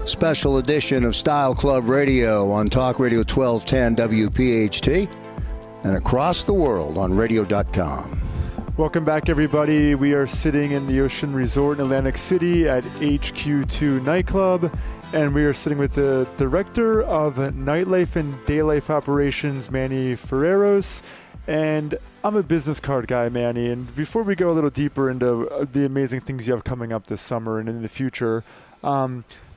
special edition of Style Club Radio on Talk Radio 1210 WPHT and across the world on radio.com. Welcome back, everybody. We are sitting in the Ocean Resort in Atlantic City at HQ2 Nightclub, and we are sitting with the Director of Nightlife and Day Life Operations, Manny Ferreros. And I'm a business card guy, Manny, and before we go a little deeper into the amazing things you have coming up this summer and in the future,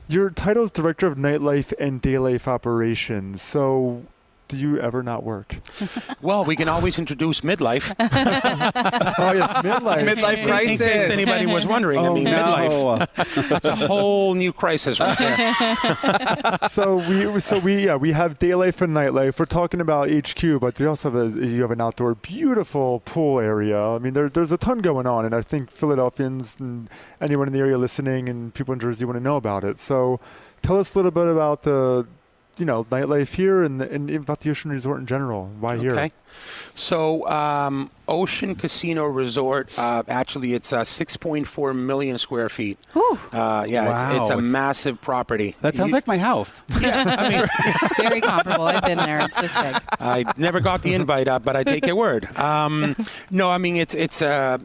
your title is Director of Nightlife and Day Life Operations. So do you ever not work? Well, we can always introduce midlife. Oh, yes, midlife. Midlife crisis. In case anybody was wondering. Oh, midlife. That's a whole new crisis right there. So we have day life and nightlife. We're talking about HQ, but we also have an outdoor beautiful pool area. I mean, there's a ton going on, and I think Philadelphians and anyone in the area listening and people in Jersey want to know about it. So tell us a little bit about the nightlife here and about the Ocean Resort in general. Why here? Okay. So Ocean Casino Resort, actually it's 6.4 million square feet. Wow. It's a massive property. That sounds like my house. Yeah, I mean, Very comparable. I've been there. It's this big. I never got the invite up, but I take your word. No, I mean it's a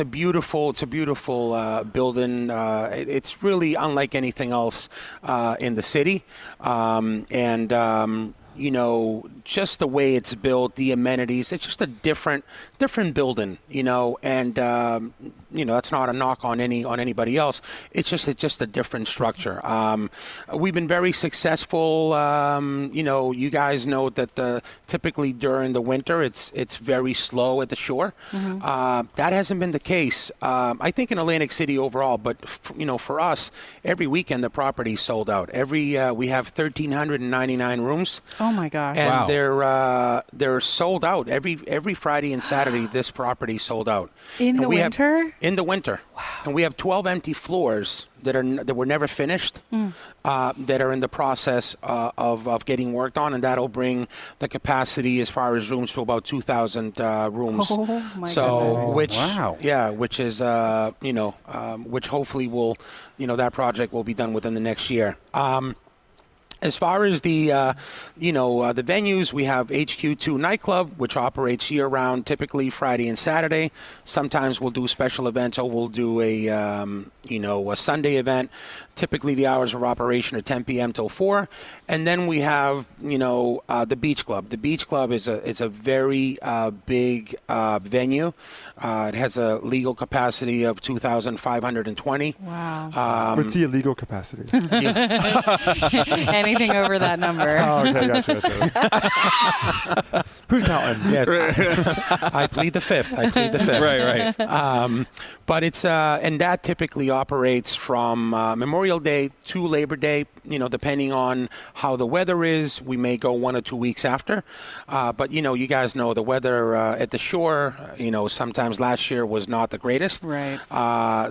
beautiful building. It's really unlike anything else in the city, just the way it's built, the amenities, it's just a different building, and that's not a knock on anybody else. It's just a different structure. We've been very successful. You guys know that typically during the winter it's very slow at the shore. Mm-hmm. That hasn't been the case. I think in Atlantic City overall, but for us, every weekend the property's sold out. We have 1,399 rooms. Oh my gosh! And wow. they're sold out every Friday and Saturday. This property sold out in the winter. In the winter, wow. And we have 12 empty floors that were never finished, that are in the process of getting worked on, and that'll bring the capacity as far as rooms to about 2,000 rooms. Oh my goodness. Which is which hopefully will that project will be done within the next year. As far as the venues, we have HQ2 Nightclub, which operates year-round, typically Friday and Saturday. Sometimes we'll do special events, or we'll do a Sunday event. Typically, the hours of operation are 10 p.m. till 4. And then we have, the Beach Club. The Beach Club is a very big venue. It has a legal capacity of 2,520. Wow. What's the illegal capacity? Anything over that number. Oh, okay, gotcha. Who's counting? Yes. I plead the fifth. Right. But it's and that typically operates from Memorial Day to Labor Day. Depending on how the weather is, we may go 1 or 2 weeks after. But you guys know the weather at the shore. Sometimes last year was not the greatest. Right.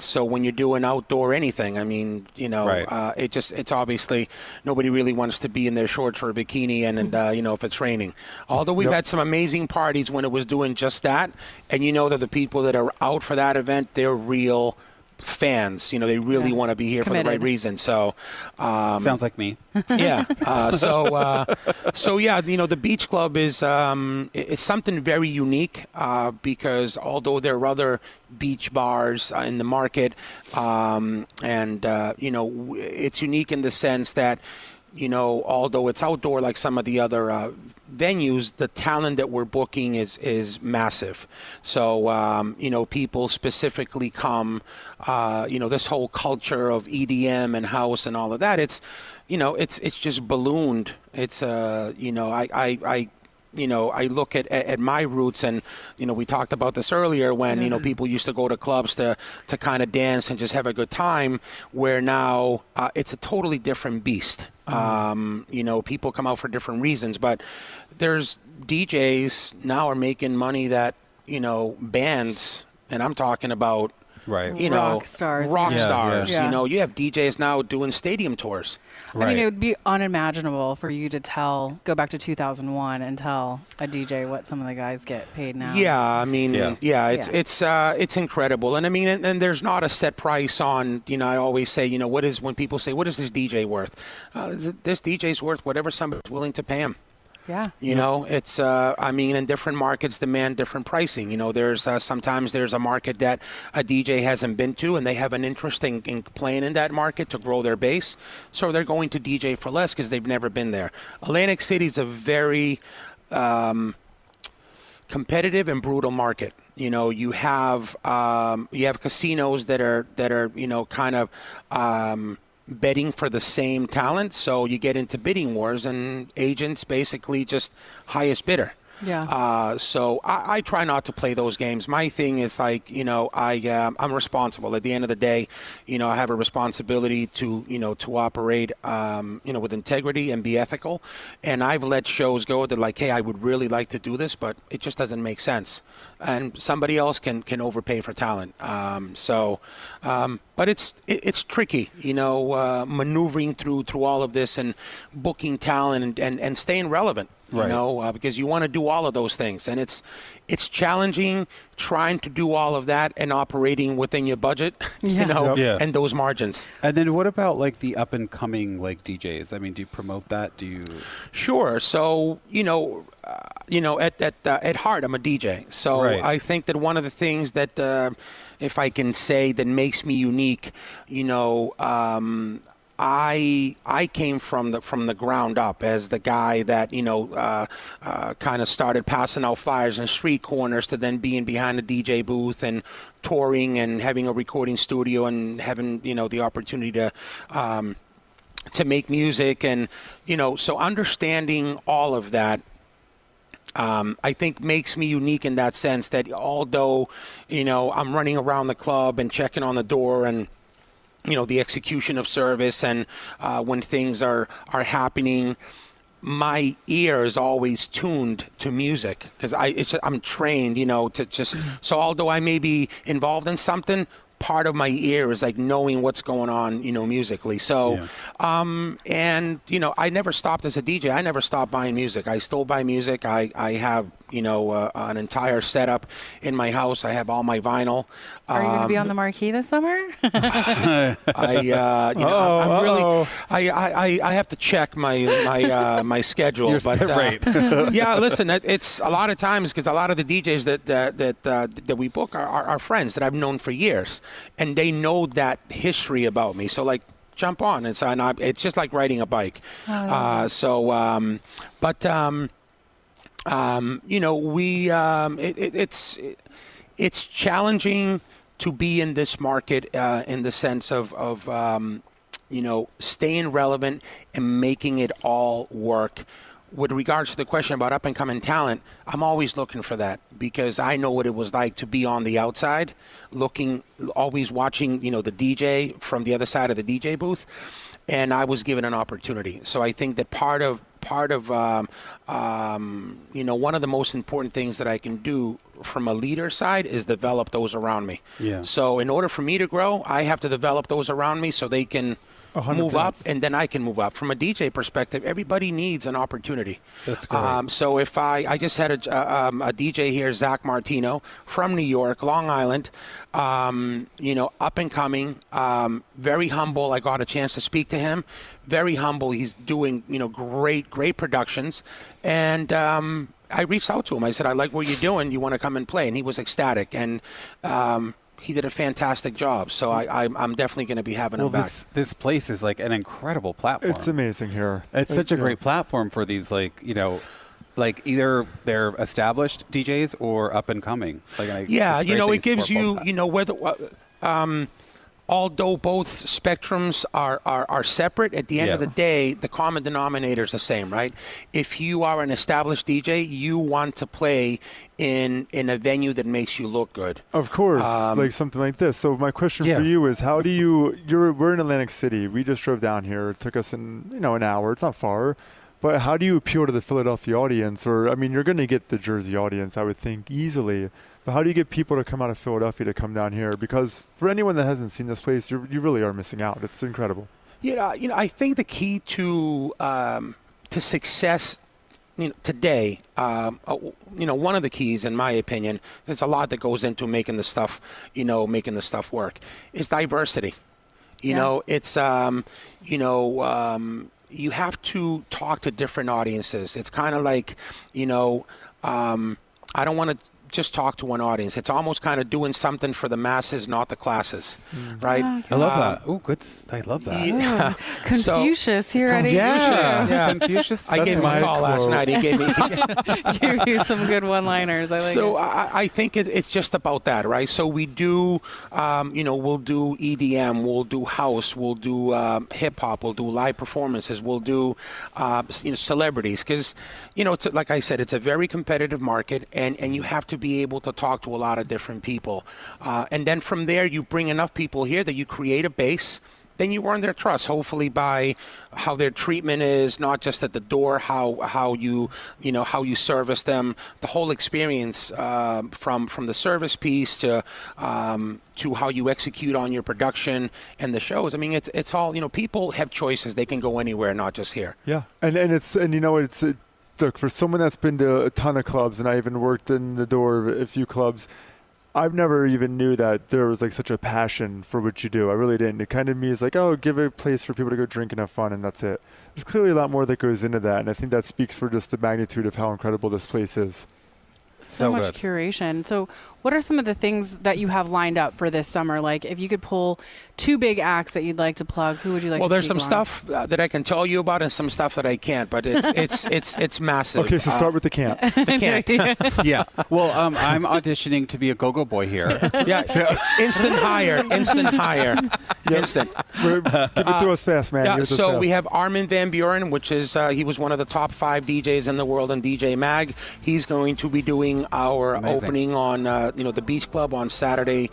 So when you're doing outdoor anything, I mean, right. It's obviously nobody really wants to be in their shorts or a bikini, and if it's raining. Although we've had some amazing parties when it was doing just that, and that the people that are out for that event, they're real fans. They really want to be here Committed. for the right reason. So Sounds like me. Yeah. The Beach Club is it's something very unique because although there are other beach bars in the market, it's unique in the sense that although it's outdoor like some of the other venues, the talent that we're booking is massive. So, people specifically come, this whole culture of EDM and house and all of that, it's just ballooned. It's, I look at my roots, and we talked about this earlier when people used to go to clubs to kind of dance and just have a good time, where now it's a totally different beast. People come out for different reasons, but there's DJs now are making money that bands, and I'm talking about Right. You know, rock stars. rock Yeah. stars. Yeah. You know, you have DJs now doing stadium tours. I mean, it would be unimaginable for you to go back to 2001 and tell a DJ what some of the guys get paid now. Yeah, I mean, it's incredible, and I mean, and there's not a set price on. You know, I always say, you know, when people say, what is this DJ worth? This DJ's worth whatever somebody's willing to pay him. Yeah. You know, it's, I mean, in different markets demand different pricing. You know, there's sometimes there's a market that a DJ hasn't been to and they have an interest in playing in that market to grow their base. So they're going to DJ for less because they've never been there. Atlantic City is a very competitive and brutal market. You know, you have casinos that are you know, kind of betting for the same talent, so you get into bidding wars, and agents basically just highest bidder. Yeah. So I try not to play those games. My thing is like, you know, I'm responsible. At the end of the day, you know, I have a responsibility to, you know, to operate, you know, with integrity and be ethical. And I've let shows go that like, hey, I would really like to do this, but it just doesn't make sense. And somebody else can overpay for talent. But it's tricky, you know, maneuvering through all of this and booking talent and staying relevant. You know, because you want to do all of those things, and it's challenging trying to do all of that and operating within your budget, you know, and those margins. And then what about like the up and coming like DJs? I mean, do you promote that? Do you? Sure. So you know, at heart, I'm a DJ. So I think that one of the things that, if I can say, that makes me unique, you know. I came from the ground up as the guy that, you know, kind of started passing out flyers in street corners to then being behind the DJ booth and touring and having a recording studio and having, you know, the opportunity to make music. And, you know, so understanding all of that, I think makes me unique in that sense that although, you know, I'm running around the club and checking on the door and, you know, the execution of service and when things are happening, my ear is always tuned to music because I'm trained, you know, to just, so although I may be involved in something, part of my ear is like knowing what's going on, you know, musically. So, and, you know, I never stopped as a DJ. I never stopped buying music. I still buy music. I have, you know, an entire setup in my house. I have all my vinyl. Are you going to be on the marquee this summer? I'm really, I have to check my schedule. Yeah, listen, it's a lot of times because a lot of the DJs that we book are friends that I've known for years, and they know that history about me. So like, jump on, and so it's just like riding a bike. You know, it's challenging to be in this market in the sense of you know, staying relevant and making it all work. With regards to the question about up and coming talent, I'm always looking for that because I know what it was like to be on the outside, always watching, you know, the DJ from the other side of the DJ booth, and I was given an opportunity. So I think that part of you know, one of the most important things that I can do from a leader side is develop those around me. Yeah. So in order for me to grow, I have to develop those around me so they can 100%. Move up, and then I can move up. From a DJ perspective, everybody needs an opportunity. That's great. So if I just had a DJ here, Zach Martino, from New York, Long Island, you know, up and coming, very humble. I got a chance to speak to him. Very humble. He's doing, you know, great productions. And I reached out to him. I said, I like what you're doing. You want to come and play? And he was ecstatic. And he did a fantastic job. So I'm definitely going to be having him back. This place is like an incredible platform. It's amazing here. It's such a great platform for these, like, you know, like either they're established DJs or up and coming. Like, yeah, you know, it gives you, you know, whether although both spectrums are separate, at the end of the day, the common denominator is the same, right? If you are an established DJ, you want to play in a venue that makes you look good. Of course, like something like this. So my question for you is, how do we're in Atlantic City. We just drove down here. It took us an hour. It's not far. But how do you appeal to the Philadelphia audience? Or, I mean, you're going to get the Jersey audience, I would think, easily. But how do you get people to come out of Philadelphia to come down here? Because for anyone that hasn't seen this place, you really are missing out. It's incredible. I think the key to success today, one of the keys, in my opinion, there's a lot that goes into making the stuff work, is diversity. It's, you have to talk to different audiences. It's kind of like, I don't want to just talk to one audience. It's almost kind of doing something for the masses, not the classes, right? I love that. Oh, good. I love that. Yeah. Confucius here at HQ. Yeah. Confucius. I gave him a call last night. He gave me Give you some good one-liners. I like so it. I think it's just about that, right? So we do, we'll do EDM, we'll do house, we'll do hip hop, we'll do live performances, we'll do celebrities, because it's like I said, it's a very competitive market, and you have to be able to talk to a lot of different people, and then from there you bring enough people here that you create a base. Then you earn their trust, hopefully by how their treatment is, not just at the door, how you service them, the whole experience, from the service piece to how you execute on your production and the shows. I mean, it's all, people have choices. They can go anywhere, not just here. Yeah, and look, for someone that's been to a ton of clubs, and I even worked in the door of a few clubs, I've never even knew that there was like such a passion for what you do. I really didn't. It kind of me is like, oh, give a place for people to go drink and have fun, and that's it. There's clearly a lot more that goes into that, and I think that speaks for just the magnitude of how incredible this place is. So much good. curation. So what are some of the things that you have lined up for this summer? Like, if you could pull 2 big acts that you'd like to plug, who would you like to there's speak some on? stuff that I can tell you about and some stuff that I can't, but it's massive. Okay, so start with the camp. The can't. Yeah. Well, I'm auditioning to be a go-go boy here. Yeah, instant hire. Instant. Give it to us fast, man. Yeah, Give it to us so fast. we have Armin van Buren, which is he was one of the top 5 DJs in the world on DJ Mag. He's going to be doing our opening on the Beach Club on Saturday,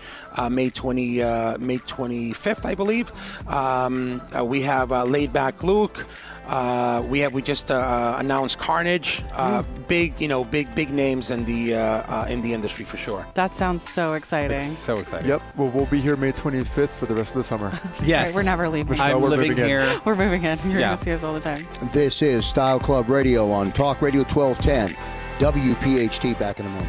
May 25th, I believe. We have Laid Back Luke. We just announced Carnage. Big names in the industry for sure. That sounds so exciting. It's so exciting. Yep. Well, we'll be here May 25th for the rest of the summer. Yes. Right, we're never leaving. I'm we're living moving in. here. We're moving in. You're Yeah. going to see us all the time. This is Style Club Radio on Talk Radio 1210. WPHT. Back in a moment.